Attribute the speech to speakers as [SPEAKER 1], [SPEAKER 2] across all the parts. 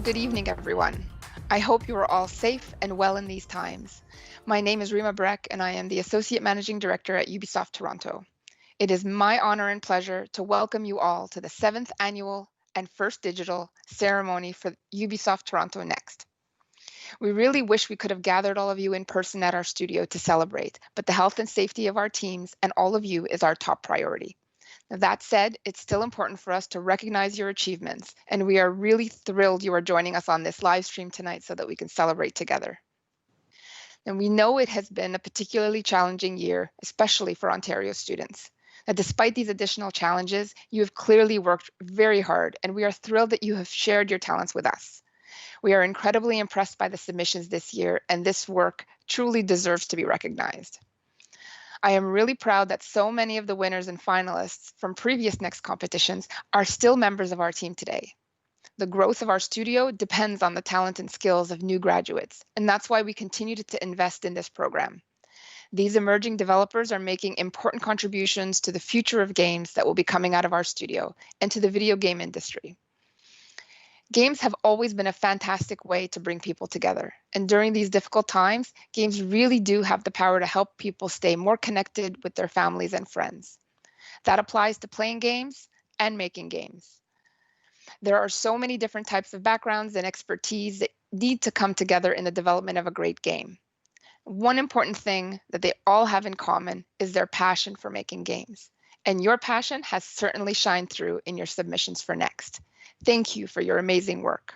[SPEAKER 1] good evening, everyone. I hope you are all safe and well in these times. My name is Rima Breck, and I am the Associate Managing Director at Ubisoft Toronto. It is my honor and pleasure to welcome you all to the 7th Annual and First Digital ceremony for Ubisoft Toronto Next. We really wish we could have gathered all of you in person at our studio to celebrate, but the health and safety of our teams and all of you is our top priority. That said, it's still important for us to recognize your achievements, and we are really thrilled you are joining us on this live stream tonight so that we can celebrate together. And we know it has been a particularly challenging year, especially for Ontario students. Now, despite these additional challenges, you have clearly worked very hard, and we are thrilled that you have shared your talents with us. We are incredibly impressed by the submissions this year, and this work truly deserves to be recognized. I am really proud that so many of the winners and finalists from previous Next competitions are still members of our team today. The growth of our studio depends on the talent and skills of new graduates, and that's why we continue to invest in this program. These emerging developers are making important contributions to the future of games that will be coming out of our studio and to the video game industry. Games have always been a fantastic way to bring people together. And during these difficult times, games really do have the power to help people stay more connected with their families and friends. That applies to playing games and making games. There are so many different types of backgrounds and expertise that need to come together in the development of a great game. One important thing that they all have in common is their passion for making games. And your passion has certainly shined through in your submissions for Next. Thank you for your amazing work.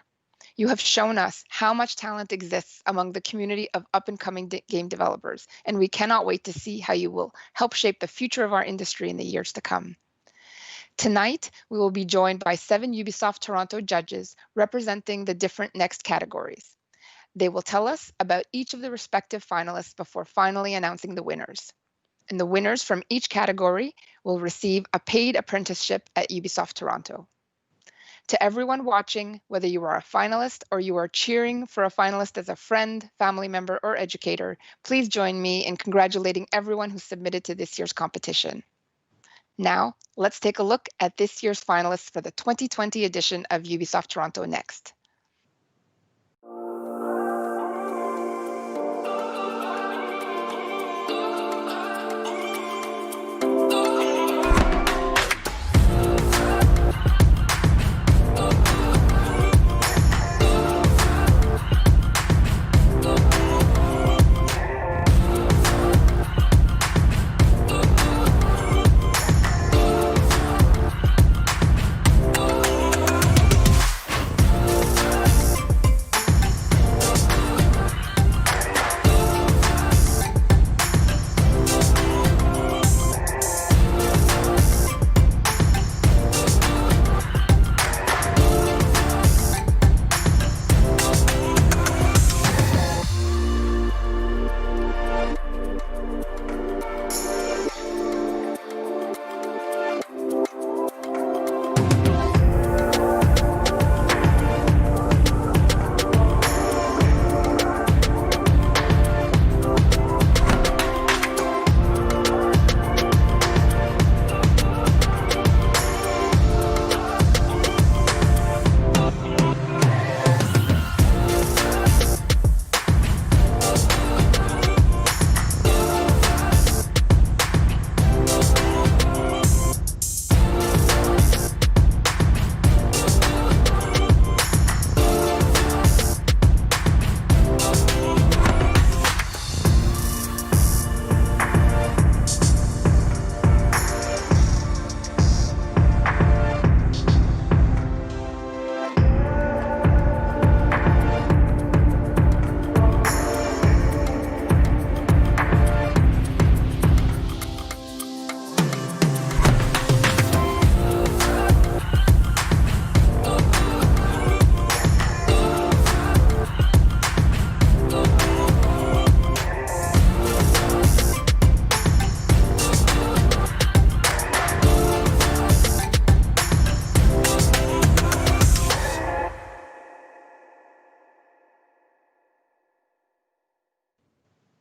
[SPEAKER 1] You have shown us how much talent exists among the community of up-and-coming game developers, and we cannot wait to see how you will help shape the future of our industry in the years to come. Tonight, we will be joined by 7 Ubisoft Toronto judges representing the different Next categories. They will tell us about each of the respective finalists before finally announcing the winners. And the winners from each category will receive a paid apprenticeship at Ubisoft Toronto. To everyone watching, whether you are a finalist or you are cheering for a finalist as a friend, family member, or educator, please join me in congratulating everyone who submitted to this year's competition. Now, let's take a look at this year's finalists for the 2020 edition of Ubisoft Toronto Next.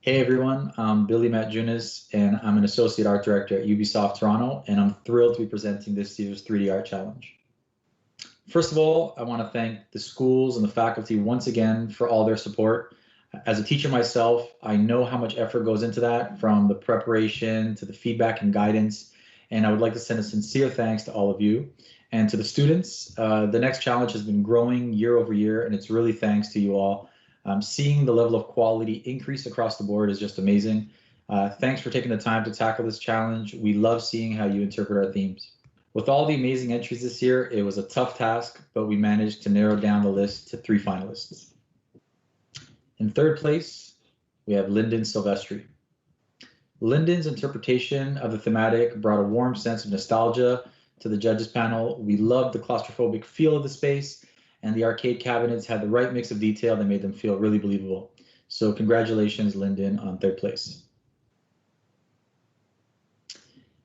[SPEAKER 2] Hey everyone, I'm Billy Matt Junis, and I'm an Associate Art Director at Ubisoft Toronto, and I'm thrilled to be presenting this year's 3D Art Challenge. First of all, I want to thank the schools and the faculty once again for all their support. As a teacher myself, I know how much effort goes into that, from the preparation to the feedback and guidance. And I would like to send a sincere thanks to all of you. And to the students, the next challenge has been growing year over year, and it's really thanks to you all. Seeing the level of quality increase across the board is just amazing. Thanks for taking the time to tackle this challenge. We love seeing how you interpret our themes. With all the amazing entries this year, it was a tough task, but we managed to narrow down the list to 3 finalists. In third place, we have Lyndon Silvestri. Lyndon's interpretation of the thematic brought a warm sense of nostalgia to the judges panel. We loved the claustrophobic feel of the space, and the arcade cabinets had the right mix of detail that made them feel really believable. So congratulations, Lyndon, on third place.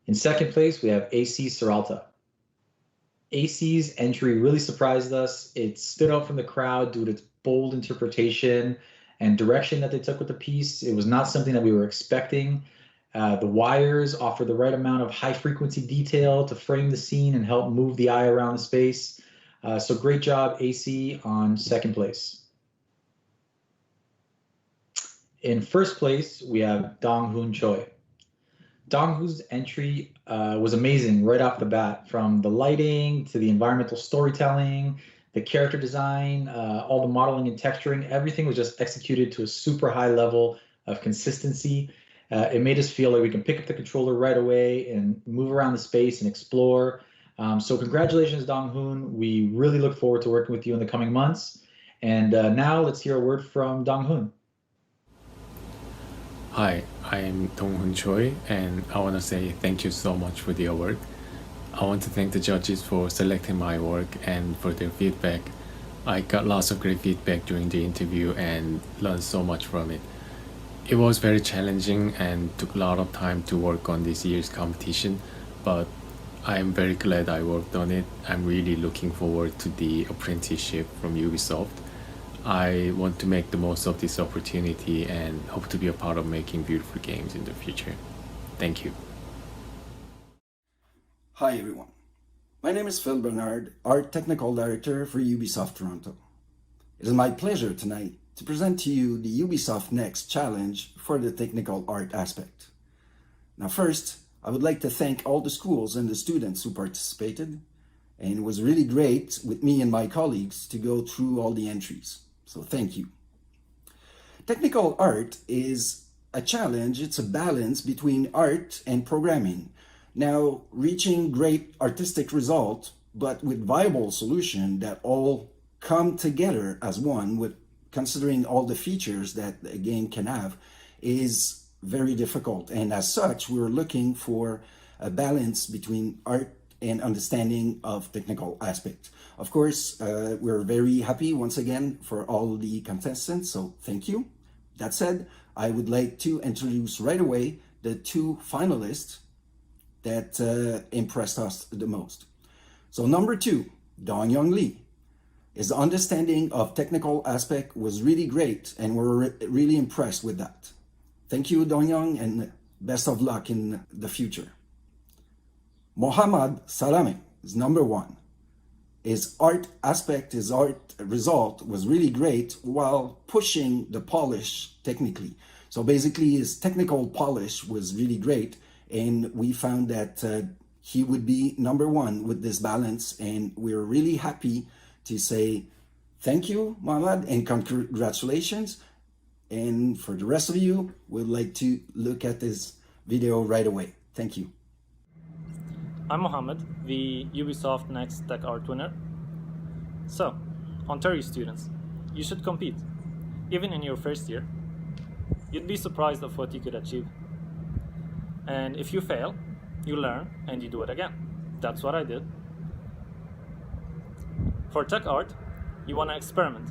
[SPEAKER 2] In second place, we have AC Seralta. AC's entry really surprised us. It stood out from the crowd due to its bold interpretation and direction that they took with the piece. It was not something that we were expecting. The wires offer the right amount of high frequency detail to frame the scene and help move the eye around the space. So great job, AC, on second place. In first place, we have Dong-Hoon Choi. Dong-Hoon's entry was amazing right off the bat, from the lighting to the environmental storytelling, the character design, all the modeling and texturing. Everything was just executed to a super high level of consistency. It made us feel like we can pick up the controller right away and move around the space and explore. So congratulations, Dong-Hoon. We really look forward to working with you in the coming months. And now let's hear a word from Dong-Hoon.
[SPEAKER 3] Hi, I am Dong-Hoon Choi, and I want to say thank you so much for the award. I want to thank the judges for selecting my work and for their feedback. I got lots of great feedback during the interview and learned so much from it. It was very challenging and took a lot of time to work on this year's competition, but I am very glad I worked on it. I'm really looking forward to the apprenticeship from Ubisoft. I want to make the most of this opportunity and hope to be a part of making beautiful games in the future. Thank you.
[SPEAKER 4] Hi everyone. My name is Phil Bernard, Art Technical Director for Ubisoft Toronto. It is my pleasure tonight to present to you the Ubisoft Next Challenge for the technical art aspect. Now first, I would like to thank all the schools and the students who participated, and it was really great with me and my colleagues to go through all the entries. So thank you. Technical art is a challenge. It's a balance between art and programming. Now, reaching great artistic result, but with viable solution that all come together as one, with considering all the features that a game can have, is very difficult. And as such, we're looking for a balance between art and understanding of technical aspects. Of course, we're very happy once again for all the contestants, so thank you. That said, I would like to introduce right away the 2 finalists that impressed us the most. So number 2, Dong-Young Lee. His understanding of technical aspect was really great, and we're really impressed with that. Thank you, Dong-Young, and best of luck in the future. Mohammad Salame is number 1. His art aspect, his art result was really great while pushing the polish technically. So basically his technical polish was really great, and we found that he would be number 1 with this balance, and we're really happy to say thank you, Mohammad, and congratulations. And for the rest of you, we'd like to look at this video right away. Thank you.
[SPEAKER 5] I'm Mohammed, the Ubisoft Next Tech Art winner. So, Ontario students, you should compete, even in your first year. You'd be surprised of what you could achieve. And if you fail, you learn and you do it again. That's what I did. For tech art, you want to experiment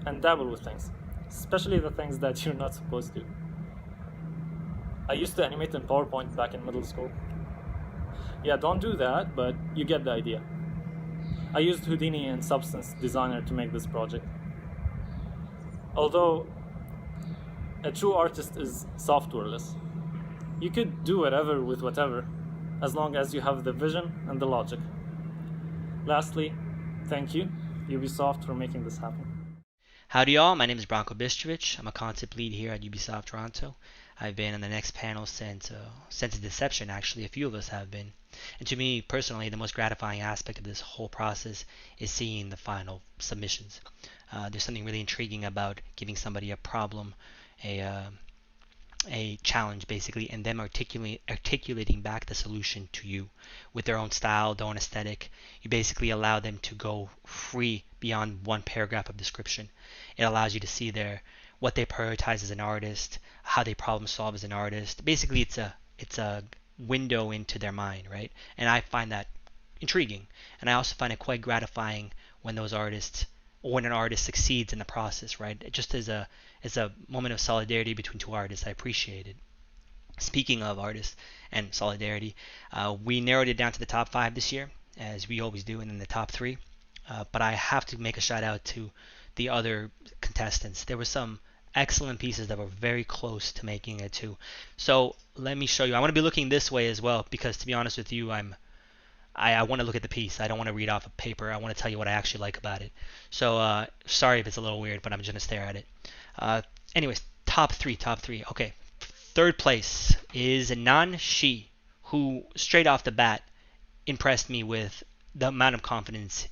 [SPEAKER 5] and dabble with things, especially the things that you're not supposed to. I used to animate in PowerPoint back in middle school. Yeah, don't do that, but you get the idea. I used Houdini and Substance Designer to make this project. Although a true artist is softwareless. You could do whatever with whatever, as long as you have the vision and the logic. Lastly, Thank you, Ubisoft, for making this happen.
[SPEAKER 6] Howdy y'all, my name is Branko Bistrovich. I'm a concept lead here at Ubisoft Toronto. I've been on the next panel since its inception, actually. A few of us have been. And to me, personally, the most gratifying aspect of this whole process is seeing the final submissions. There's something really intriguing about giving somebody a problem, a challenge basically, and them articulating back the solution to you with their own style, their own aesthetic. You basically allow them to go free beyond one paragraph of description. It allows you to see what they prioritize as an artist, how they problem solve as an artist. Basically, it's a window into their mind, right? And I find that intriguing, and I also find it quite gratifying when those artists or when an artist succeeds in the process, right? It just as a moment of solidarity between two artists. I appreciate it. Speaking of artists and solidarity, we narrowed it down to the top 5 this year, as we always do, and then the top 3. But I have to make a shout out to the other contestants. There were some excellent pieces that were very close to making it too. So let me show you. I want to be looking this way as well because, to be honest with you, I want to look at the piece. I don't want to read off a paper. I want to tell you what I actually like about it. So sorry if it's a little weird, but I'm just gonna stare at it. Anyways, top three. Okay, third place is Nan Shi, who straight off the bat impressed me with the amount of confidence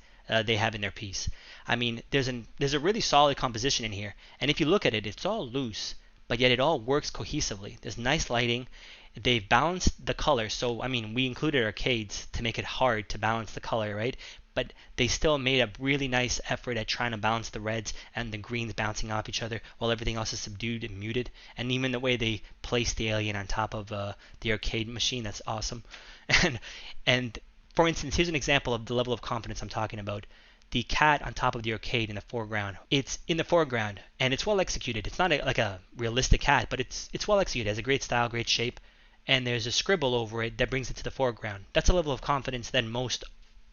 [SPEAKER 6] they have in their piece. I mean, there's a really solid composition in here, and if you look at it, it's all loose, but yet it all works cohesively. There's nice lighting. They've balanced the color, so I mean, we included arcades to make it hard to balance the color, right? But they still made a really nice effort at trying to balance the reds and the greens bouncing off each other while everything else is subdued and muted. And even the way they placed the alien on top of the arcade machine, that's awesome. And and for instance, here's an example of the level of confidence I'm talking about. The cat on top of the arcade in the foreground. It's in the foreground and it's well executed. It's not like a realistic cat, but it's well executed. It has a great style, great shape, and there's a scribble over it that brings it to the foreground. That's a level of confidence that most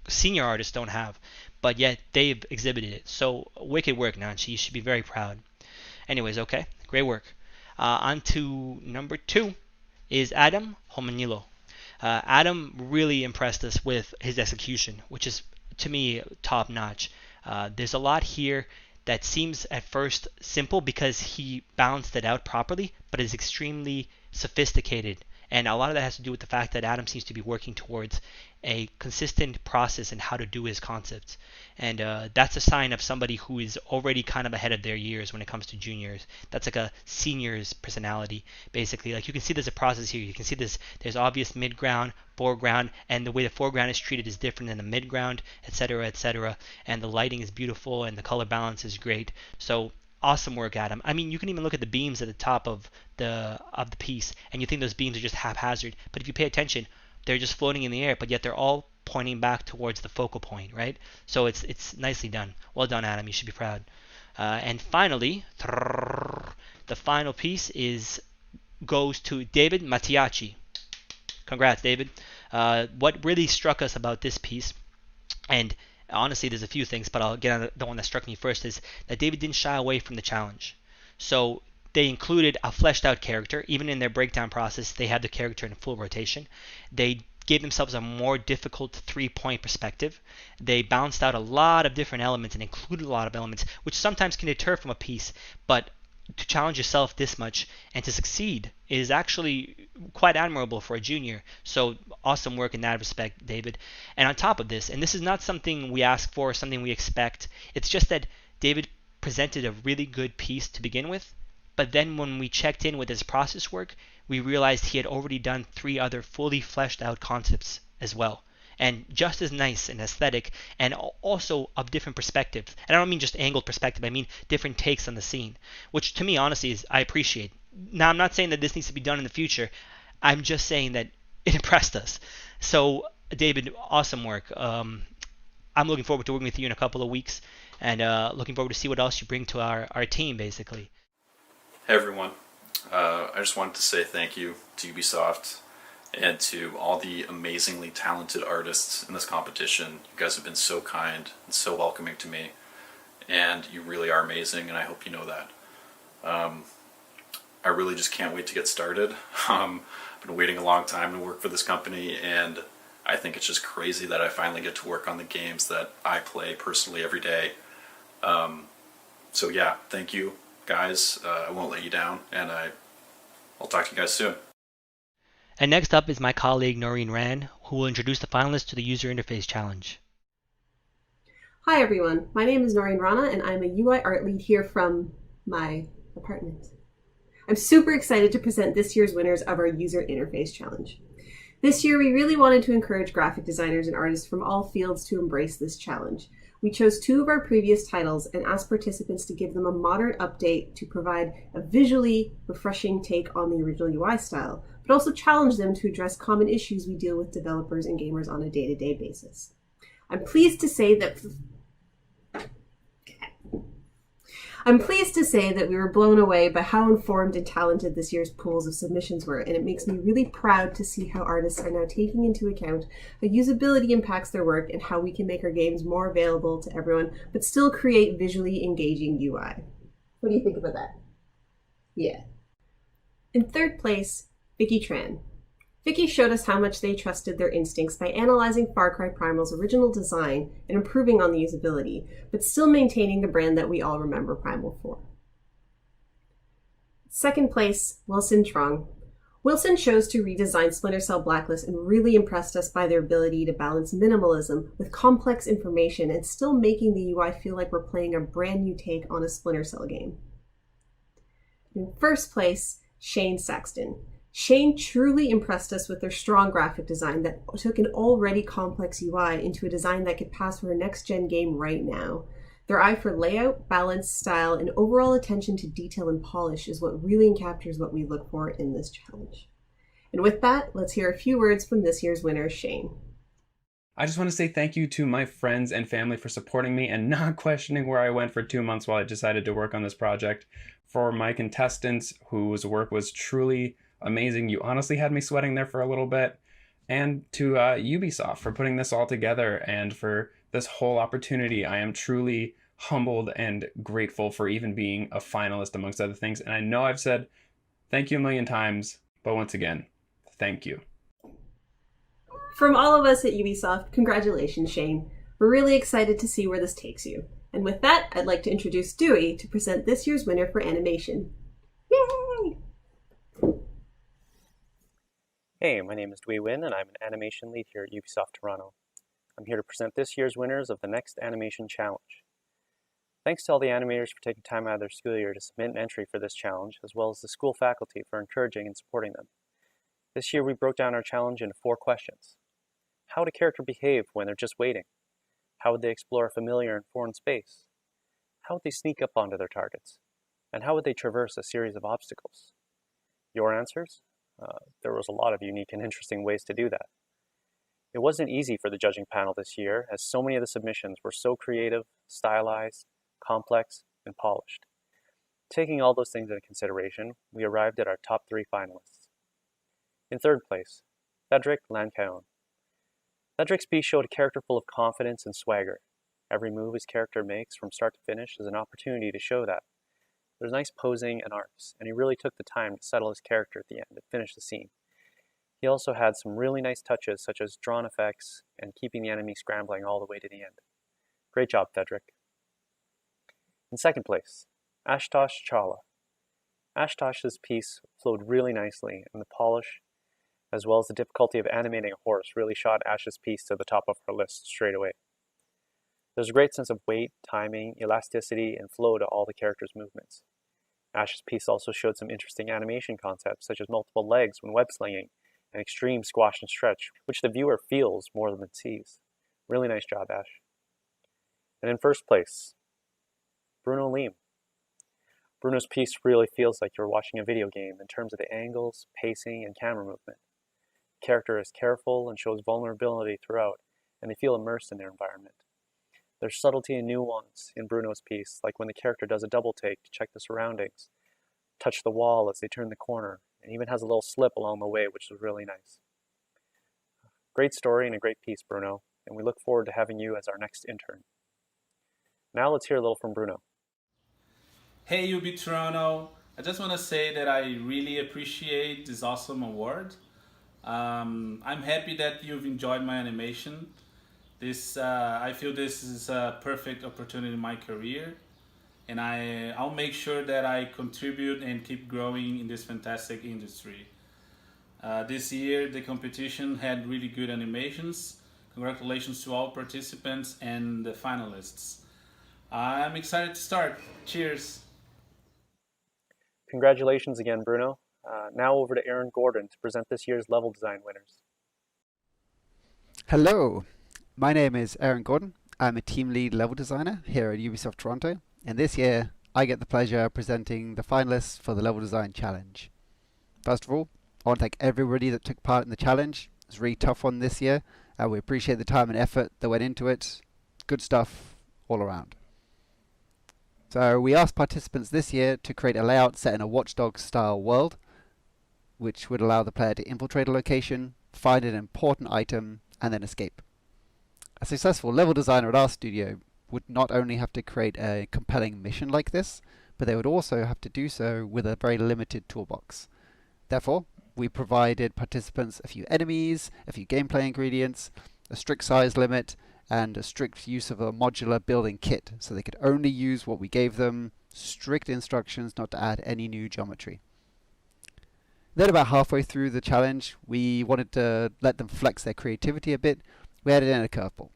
[SPEAKER 6] senior artists don't have, but yet they've exhibited it. So wicked work, Nanchi. You should be very proud. Anyways, okay, great work. On to number 2 is Adam Homanilo. Adam really impressed us with his execution, which is to me top notch. There's a lot here that seems at first simple because he balanced it out properly, but is extremely sophisticated. And a lot of that has to do with the fact that Adam seems to be working towards a consistent process in how to do his concepts. And that's a sign of somebody who is already kind of ahead of their years when it comes to juniors. That's like a senior's personality, basically. Like you can see there's a process here. You can see there's obvious mid-ground, foreground, and the way the foreground is treated is different than the mid-ground, etc., etc. And the lighting is beautiful and the color balance is great. So awesome work, Adam. I mean, you can even look at the beams at the top of the piece, and you think those beams are just haphazard. But if you pay attention, they're just floating in the air, but yet they're all pointing back towards the focal point, right? So it's nicely done. Well done, Adam. You should be proud. And finally, the final piece goes to David Mattiacci. Congrats, David. What really struck us about this piece, and honestly, there's a few things, but I'll get on the one that struck me first, is that David didn't shy away from the challenge. So they included a fleshed out character. Even in their breakdown process, they had the character in full rotation. They gave themselves a more difficult 3-point perspective. They balanced out a lot of different elements and included a lot of elements, which sometimes can deter from a piece, but to challenge yourself this much and to succeed is actually quite admirable for a junior. So awesome work in that respect, David. And on top of this, and this is not something we ask for, something we expect, it's just that David presented a really good piece to begin with, but then when we checked in with his process work, we realized he had already done 3 other fully fleshed out concepts as well. And just as nice and aesthetic, and also of different perspectives. And I don't mean just angled perspective, I mean different takes on the scene, which to me, honestly, I appreciate. Now, I'm not saying that this needs to be done in the future. I'm just saying that it impressed us. So, David, awesome work. I'm looking forward to working with you in a couple of weeks, and looking forward to see what else you bring to our team, basically.
[SPEAKER 7] Hey, everyone. I just wanted to say thank you to Ubisoft and to all the amazingly talented artists in this competition. You guys have been so kind and so welcoming to me, and you really are amazing, and I hope you know that. I really just can't wait to get started. I've been waiting a long time to work for this company, and I think it's just crazy that I finally get to work on the games that I play personally every day. So yeah, thank you guys. I won't let you down, and I'll talk to you guys soon.
[SPEAKER 6] And next up is my colleague Noreen Rand, who will introduce the finalists to the User Interface Challenge.
[SPEAKER 8] Hi everyone, my name is Noreen Rana and I'm a UI art lead here from my apartment. I'm super excited to present this year's winners of our User Interface Challenge. This year we really wanted to encourage graphic designers and artists from all fields to embrace this challenge. We chose 2 of our previous titles and asked participants to give them a modern update to provide a visually refreshing take on the original UI style, but also challenge them to address common issues we deal with developers and gamers on a day-to-day basis. I'm pleased to say that we were blown away by how informed and talented this year's pools of submissions were, and it makes me really proud to see how artists are now taking into account how usability impacts their work and how we can make our games more available to everyone, but still create visually engaging UI. What do you think about that? Yeah. In third place, Vicky Tran. Vicky showed us how much they trusted their instincts by analyzing Far Cry Primal's original design and improving on the usability, but still maintaining the brand that we all remember Primal for. Second place, Wilson Trong. Wilson chose to redesign Splinter Cell Blacklist and really impressed us by their ability to balance minimalism with complex information and still making the UI feel like we're playing a brand new take on a Splinter Cell game. In first place, Shane Saxton. Shane truly impressed us with their strong graphic design that took an already complex UI into a design that could pass for a next-gen game right now. Their eye for layout, balance, style, and overall attention to detail and polish is what really captures what we look for in this challenge. And with that, let's hear a few words from this year's winner, Shane.
[SPEAKER 9] I just want to say thank you to my friends and family for supporting me and not questioning where I went for 2 months while I decided to work on this project. For my contestants, whose work was truly amazing. You honestly had me sweating there for a little bit. And to Ubisoft for putting this all together and for this whole opportunity. I am truly humbled and grateful for even being a finalist amongst other things. And I know I've said thank you a million times, but once again, thank you.
[SPEAKER 8] From all of us at Ubisoft, congratulations, Shane. We're really excited to see where this takes you. And with that, I'd like to introduce Dewey to present this year's winner for animation. Yay!
[SPEAKER 10] Hey, my name is Dwayne Wynn, and I'm an animation lead here at Ubisoft Toronto. I'm here to present this year's winners of the Next Animation Challenge. Thanks to all the animators for taking time out of their school year to submit an entry for this challenge, as well as the school faculty for encouraging and supporting them. This year we broke down our challenge into 4 questions. How would a character behave when they're just waiting? How would they explore a familiar and foreign space? How would they sneak up onto their targets? And how would they traverse a series of obstacles? Your answers? There was a lot of unique and interesting ways to do that. It wasn't easy for the judging panel this year, as so many of the submissions were so creative, stylized, complex, and polished. Taking all those things into consideration, we arrived at our top 3 finalists. In third place, Cedric Lancaon. Cedric's piece showed a character full of confidence and swagger. Every move his character makes from start to finish is an opportunity to show that. There's nice posing and arcs, and he really took the time to settle his character at the end and finish the scene. He also had some really nice touches, such as drawn effects and keeping the enemy scrambling all the way to the end. Great job, Cedric. In second place, Ashutosh Chawla. Ashutosh's piece flowed really nicely, and the polish, as well as the difficulty of animating a horse, really shot Ash's piece to the top of her list straight away. There's a great sense of weight, timing, elasticity, and flow to all the characters' movements. Ash's piece also showed some interesting animation concepts, such as multiple legs when web slinging, and extreme squash and stretch, which the viewer feels more than sees. Really nice job, Ash. And in first place, Bruno Leem. Bruno's piece really feels like you're watching a video game in terms of the angles, pacing, and camera movement. The character is careful and shows vulnerability throughout, and they feel immersed in their environment. There's subtlety and nuance in Bruno's piece, like when the character does a double take to check the surroundings, touch the wall as they turn the corner, and even has a little slip along the way, which is really nice. Great story and a great piece, Bruno, and we look forward to having you as our next intern. Now let's hear a little from Bruno.
[SPEAKER 11] Hey UB Toronto, I just want to say that I really appreciate this awesome award. I'm happy that you've enjoyed my animation. I feel this is a perfect opportunity in my career, and I'll make sure that I contribute and keep growing in this fantastic industry. This year, the competition had really good animations. Congratulations to all participants and the finalists. I'm excited to start. Cheers.
[SPEAKER 10] Congratulations again, Bruno. Now over to Aaron Gordon to present this year's level design winners.
[SPEAKER 12] Hello, my name is Aaron Gordon. I'm a team lead level designer here at Ubisoft Toronto, and this year I get the pleasure of presenting the finalists for the Level Design Challenge. First of all, I want to thank everybody that took part in the challenge. It's a really tough one this year, and we appreciate the time and effort that went into it. Good stuff all around. So we asked participants this year to create a layout set in a Watchdog style world, which would allow the player to infiltrate a location, find an important item, and then escape. A successful level designer at our studio would not only have to create a compelling mission like this, but they would also have to do so with a very limited toolbox. Therefore, we provided participants a few enemies, a few gameplay ingredients, a strict size limit, and a strict use of a modular building kit, so they could only use what we gave them, strict instructions not to add any new geometry. Then about halfway through the challenge, we wanted to let them flex their creativity a bit. We added in a curveball.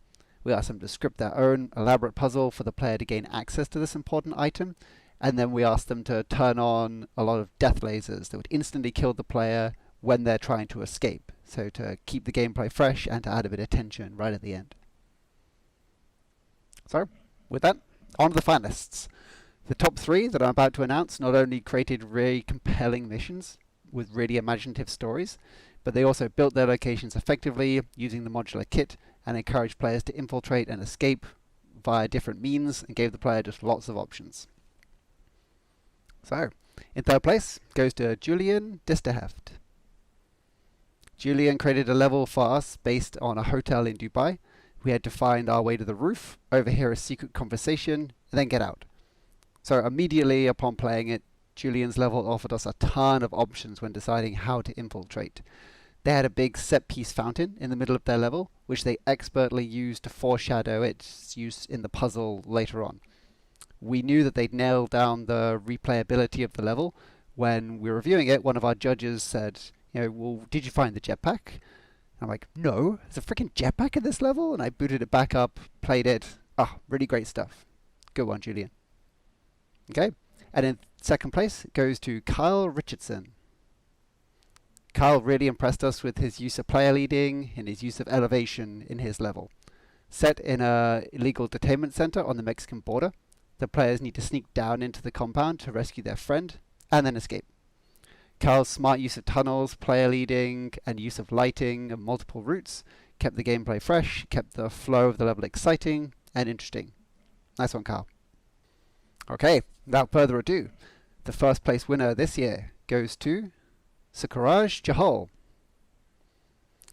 [SPEAKER 12] We asked them to script their own elaborate puzzle for the player to gain access to this important item, and then we asked them to turn on a lot of death lasers that would instantly kill the player when they're trying to escape, so to keep the gameplay fresh and to add a bit of tension right at the end. So, with that, on to the finalists. The top three that I'm about to announce not only created really compelling missions with really imaginative stories, but they also built their locations effectively using the modular kit and encouraged players to infiltrate and escape via different means and gave the player just lots of options. So, in third place goes to Julian Disterheft. Julian created a level for us based on a hotel in Dubai. We had to find our way to the roof, overhear a secret conversation, and then get out. So immediately upon playing it, Julian's level offered us a ton of options when deciding how to infiltrate. They had a big set-piece fountain in the middle of their level, which they expertly used to foreshadow its use in the puzzle later on. We knew that they'd nailed down the replayability of the level. When we were reviewing it, one of our judges said, well, did you find the jetpack? I'm like, no, there's a freaking jetpack in this level? And I booted it back up, played it. Really great stuff. Good one, Julian. Okay, and in second place goes to Kyle Richardson. Kyle really impressed us with his use of player leading and his use of elevation in his level. Set in a illegal detainment center on the Mexican border, the players need to sneak down into the compound to rescue their friend and then escape. Kyle's smart use of tunnels, player leading, and use of lighting and multiple routes kept the gameplay fresh, kept the flow of the level exciting and interesting. Nice one, Kyle. Okay, without further ado, the first place winner this year goes to Sakuraj Jahal.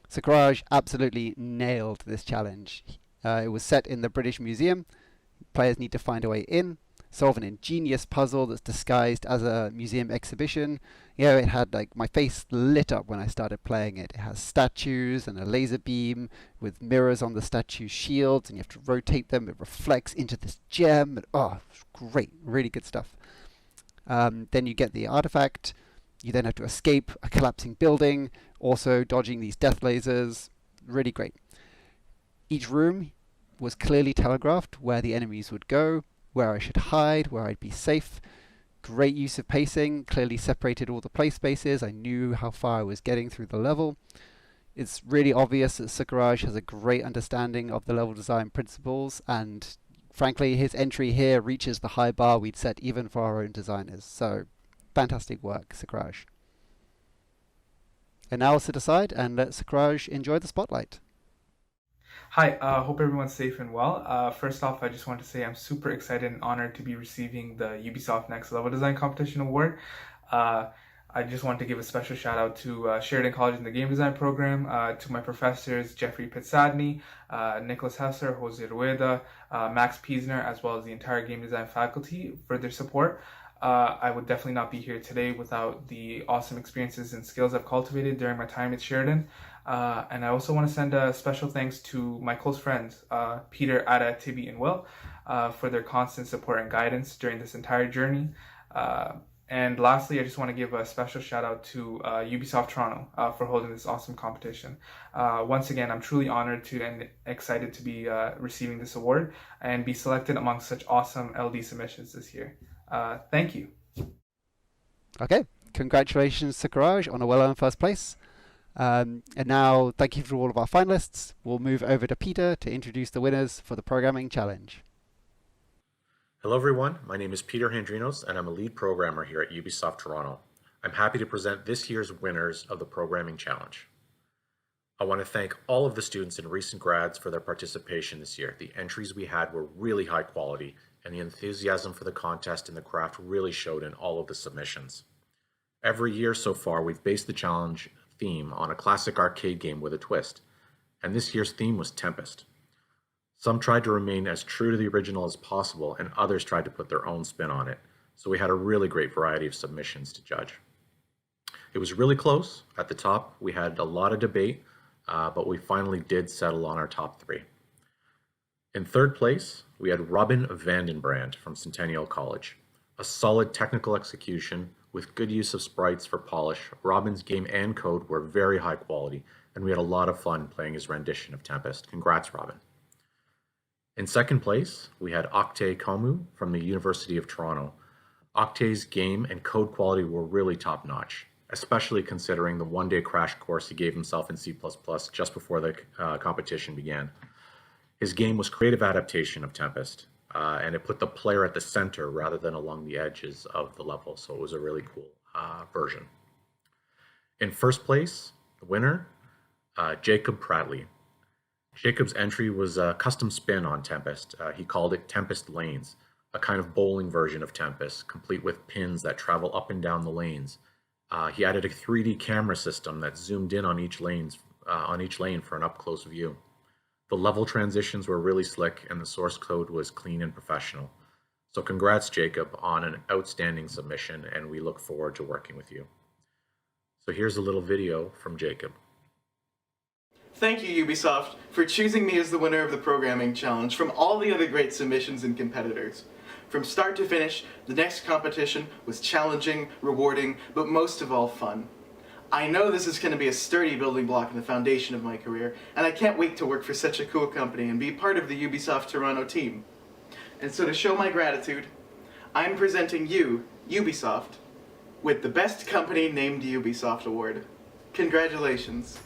[SPEAKER 12] Sakuraj absolutely nailed this challenge. It was set in the British Museum. Players need to find a way in, solve an ingenious puzzle that's disguised as a museum exhibition. It had my face lit up when I started playing it. It has statues and a laser beam with mirrors on the statue's shields, and you have to rotate them. It reflects into this gem. It's great, really good stuff. Then you get the artifact. You then have to escape a collapsing building, also dodging these death lasers. Really great. Each room was clearly telegraphed where the enemies would go, where I should hide, where I'd be safe. Great use of pacing, clearly separated all the play spaces. I knew how far I was getting through the level. It's really obvious that Sakuraj has a great understanding of the level design principles, and frankly his entry here reaches the high bar we'd set even for our own designers. So fantastic work, Sakuraj. And now I'll sit aside and let Sakuraj enjoy the spotlight.
[SPEAKER 13] Hi, hope everyone's safe and well. First off, I just want to say I'm super excited and honored to be receiving the Ubisoft Next Level Design Competition Award. I just want to give a special shout out to Sheridan College in the Game Design program, to my professors Jeffrey Pitsadney, Nicholas Hesser, Jose Rueda, Max Piesner, as well as the entire Game Design faculty for their support. I would definitely not be here today without the awesome experiences and skills I've cultivated during my time at Sheridan. And I also want to send a special thanks to my close friends, Peter, Ada, Tibby, and Will, for their constant support and guidance during this entire journey. And lastly, I just want to give a special shout out to Ubisoft Toronto for holding this awesome competition. Once again, I'm truly honored to and excited to be receiving this award and be selected among such awesome LD submissions this year. Thank you.
[SPEAKER 12] Okay, congratulations to Courage on a well-earned first place. And now, thank you to all of our finalists. We'll move over to Peter to introduce the winners for the Programming Challenge.
[SPEAKER 14] Hello everyone, my name is Peter Handrinos and I'm a lead programmer here at Ubisoft Toronto. I'm happy to present this year's winners of the Programming Challenge. I want to thank all of the students and recent grads for their participation this year. The entries we had were really high quality and the enthusiasm for the contest and the craft really showed in all of the submissions. Every year so far we've based the challenge theme on a classic arcade game with a twist, and this year's theme was Tempest. Some tried to remain as true to the original as possible, and others tried to put their own spin on it. So we had a really great variety of submissions to judge. It was really close. At the top, we had a lot of debate, but we finally did settle on our top three. In third place, we had Robin Vandenbrand from Centennial College. A solid technical execution with good use of sprites for polish. Robin's game and code were very high quality, and we had a lot of fun playing his rendition of Tempest. Congrats, Robin. In second place, we had Octay Komu from the University of Toronto. Octay's game and code quality were really top-notch, especially considering the one-day crash course he gave himself in C++ just before the competition began. His game was creative adaptation of Tempest, and it put the player at the center rather than along the edges of the level, so it was a really cool version. In first place, the winner, Jacob Pradley. Jacob's entry was a custom spin on Tempest. He called it Tempest Lanes, a kind of bowling version of Tempest, complete with pins that travel up and down the lanes. He added a 3D camera system that zoomed in on each lane for an up-close view. The level transitions were really slick, and the source code was clean and professional. So congrats, Jacob, on an outstanding submission, and we look forward to working with you. So here's a little video from Jacob.
[SPEAKER 15] Thank you, Ubisoft, for choosing me as the winner of the Programming Challenge from all the other great submissions and competitors. From start to finish, the next competition was challenging, rewarding, but most of all fun. I know this is going to be a sturdy building block in the foundation of my career, and I can't wait to work for such a cool company and be part of the Ubisoft Toronto team. And so to show my gratitude, I'm presenting you, Ubisoft, with the Best Company Named Ubisoft Award. Congratulations.